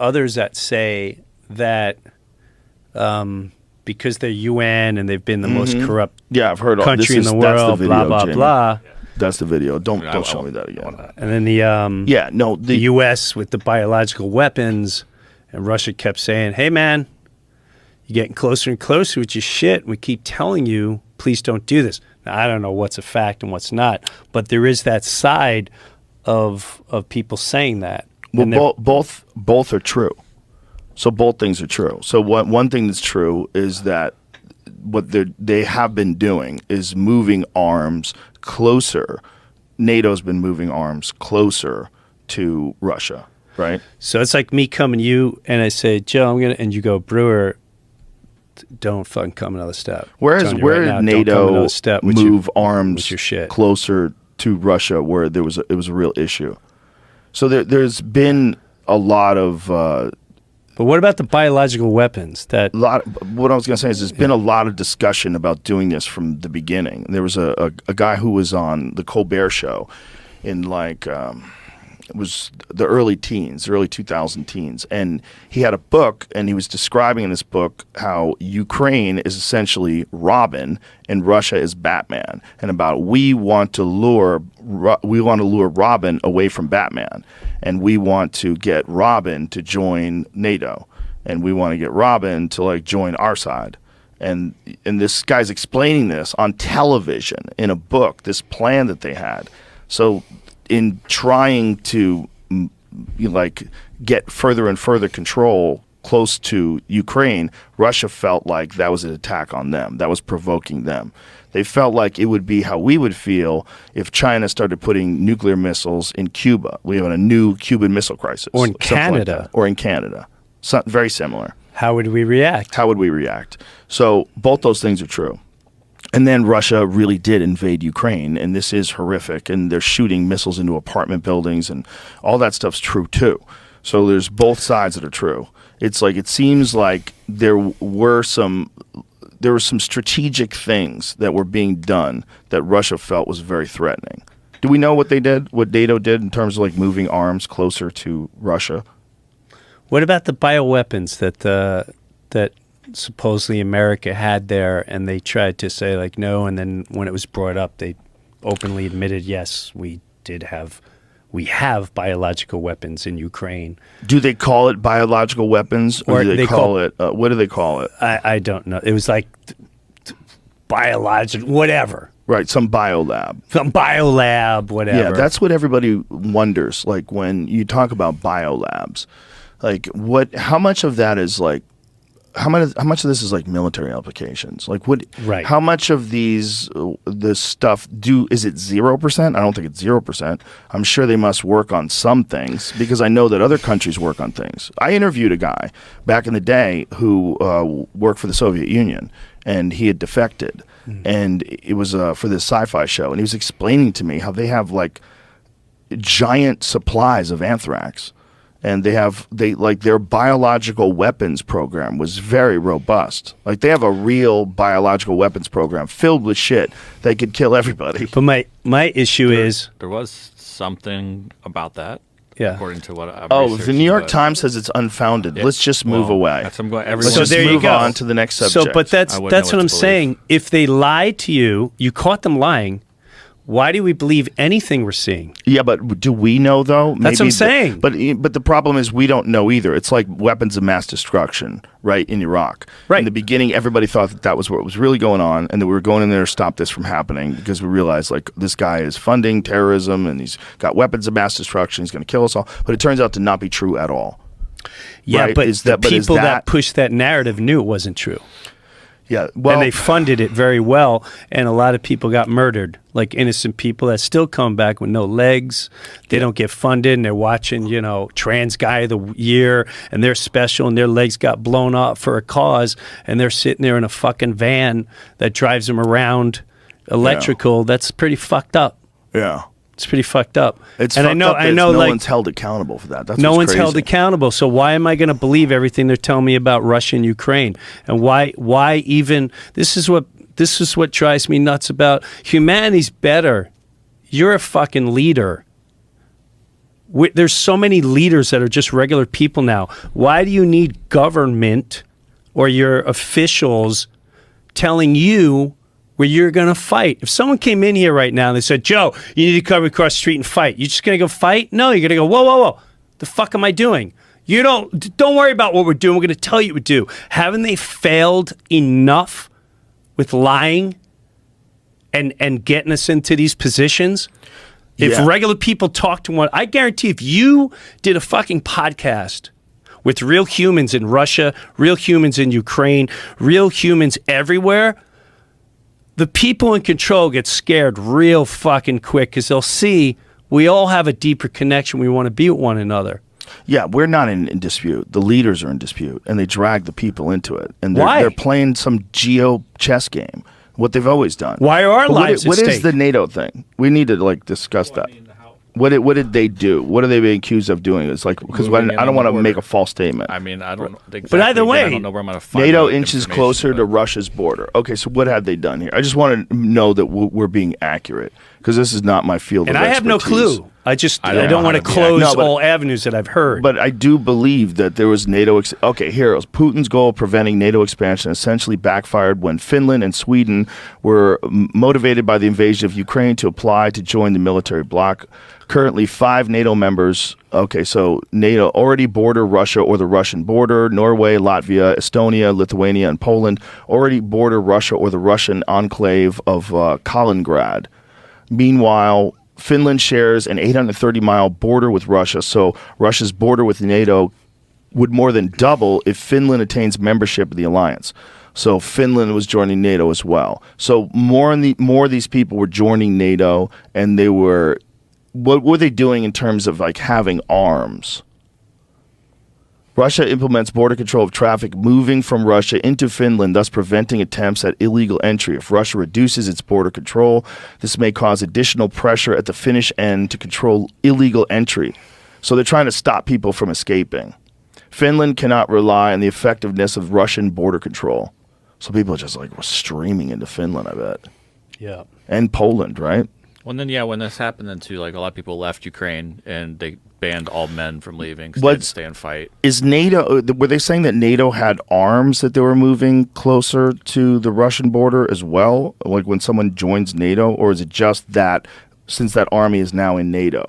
others that say that because they're UN and they've been the most corrupt I've heard country in the world, that's the video, blah, blah, Jamie. blah. That's the video. Don't show me that again. And then the U.S. with the biological weapons, and Russia kept saying, hey, man, you're getting closer and closer with your shit. We keep telling you, please don't do this. Now, I don't know what's a fact and what's not, but there is that side of people saying that. Well, both are true. So both things are true. So one thing that's true is that what they have been doing is moving arms closer. NATO's been moving arms closer to Russia, right? So it's like me coming to you and I say, Joe, and you go, Brewer, don't fucking come another step. Where did NATO move arms your shit. Closer to Russia where it was a real issue? So there's been a lot of... but what about the biological weapons? What I was going to say is there's been a lot of discussion about doing this from the beginning. There was a guy who was on the Colbert Show in it was the early 2000 teens, and he had a book, and he was describing in this book how Ukraine is essentially Robin and Russia is Batman, and about we want to lure Robin away from Batman, and we want to get Robin to join NATO, and we want to get Robin to join our side. And this guy's explaining this on television in a book, this plan that they had. So in trying to get further and further control close to Ukraine, Russia felt like that was an attack on them. That was provoking them. They felt like it would be how we would feel if China started putting nuclear missiles in Cuba. We have a new Cuban Missile Crisis. Or in Canada. Or in Canada. Very similar. How would we react? So both those things are true. And then Russia really did invade Ukraine, and this is horrific, and they're shooting missiles into apartment buildings, and all that stuff's true too. So there's both sides that are true. It's like it seems like there were some strategic things that were being done that Russia felt was very threatening. Do we know what they did, what NATO did in terms of moving arms closer to Russia? What about the bioweapons that supposedly America had there, and they tried to say no, and then when it was brought up, they openly admitted, yes, we have biological weapons in Ukraine. Do they call it biological weapons, or do they call it? What do they call it? I don't know. It was biological, whatever. Right, some biolab. Some biolab, whatever. Yeah, that's what everybody wonders. When you talk about biolabs, how much of that is how much of this is military applications? Right. How much of this stuff is it 0%? I don't think it's 0%. I'm sure they must work on some things because I know that other countries work on things. I interviewed a guy back in the day who worked for the Soviet Union, and he had defected, and it was for this sci-fi show, and he was explaining to me how they have giant supplies of anthrax. And their biological weapons program was very robust. They have a real biological weapons program filled with shit that could kill everybody. But my issue is there was something about that. Yeah. According to what I've if the New York Times says it's unfounded, let's just move away. Let's just move on to the next subject. So, but that's what I'm saying. If they lied to you, you caught them lying. Why do we believe anything we're seeing? Yeah, but do we know, though? That's what I'm saying. But the problem is we don't know either. It's like weapons of mass destruction, right, in Iraq. Right. In the beginning, everybody thought that was what was really going on, and that we were going in there to stop this from happening because we realized, this guy is funding terrorism, and he's got weapons of mass destruction. He's going to kill us all. But it turns out to not be true at all. Yeah, right? but the people that pushed that narrative knew it wasn't true. Yeah, well, and they funded it very well, and a lot of people got murdered, innocent people that still come back with no legs. They don't get funded, and they're watching, Trans Guy of the Year, and they're special, and their legs got blown off for a cause, and they're sitting there in a fucking van that drives them around electrical. Yeah. That's pretty fucked up. Yeah. It's pretty fucked up. It's and fucked I know, no one's held accountable for that. That's no one's crazy. held accountable. So why am I going to believe everything they're telling me about Russia and Ukraine? And why even this is what drives me nuts. About humanity's better. You're a fucking leader. There's so many leaders that are just regular people now. Why do you need government or your officials telling you where you're going to fight? If someone came in here right now and they said, Joe, you need to come across the street and fight, you just going to go fight? No, you're going to go, whoa, whoa, whoa. The fuck am I doing? You don't worry about what we're doing. We're going to tell you what to do. Haven't they failed enough with lying and getting us into these positions? If regular people talk to one, I guarantee if you did a fucking podcast with real humans in Russia, real humans in Ukraine, real humans everywhere, the people in control get scared real fucking quick because they'll see we all have a deeper connection. We want to be with one another. Yeah, we're not in dispute. The leaders are in dispute, and they drag the people into it. And Why? They're playing some geo chess game, what they've always done. Why are our lives What at is stake? the NATO thing? We need to discuss that. What did they do? What are they being accused of doing? It's because I don't want to make a false statement. I mean, I don't exactly, But either way, I don't know where I'm going to find NATO that inches information, closer to but- Russia's border. Okay, so what have they done here? I just want to know that we're being accurate because this is not my field and of I have no expertise. clue. I I don't don't want know to how to be close No, but- all avenues that I've heard. But I do believe that there was NATO. Okay, heroes. Putin's goal of preventing NATO expansion essentially backfired when Finland and Sweden were motivated by the invasion of Ukraine to apply to join the military bloc. Currently, 5 NATO members. Okay, so NATO already border Russia or the Russian border. Norway, Latvia, Estonia, Lithuania, and Poland already border Russia or the Russian enclave of Kaliningrad. Meanwhile, Finland shares an 830-mile border with Russia, so Russia's border with NATO would more than double if Finland attains membership of the alliance. So Finland was joining NATO as well. So more of these people were joining NATO, and they were. What were they doing in terms of having arms? Russia implements border control of traffic moving from Russia into Finland, thus preventing attempts at illegal entry. If Russia reduces its border control, this may cause additional pressure at the Finnish end to control illegal entry. So they're trying to stop people from escaping. Finland cannot rely on the effectiveness of Russian border control. So people just were streaming into Finland, I bet. yeah. And Poland, right? Well, then, when this happened, then too, a lot of people left Ukraine and they banned all men from leaving because they had to stay and fight. Is NATO? Were they saying that NATO had arms that they were moving closer to the Russian border as well? Like when someone joins NATO, or is it just that since that army is now in NATO?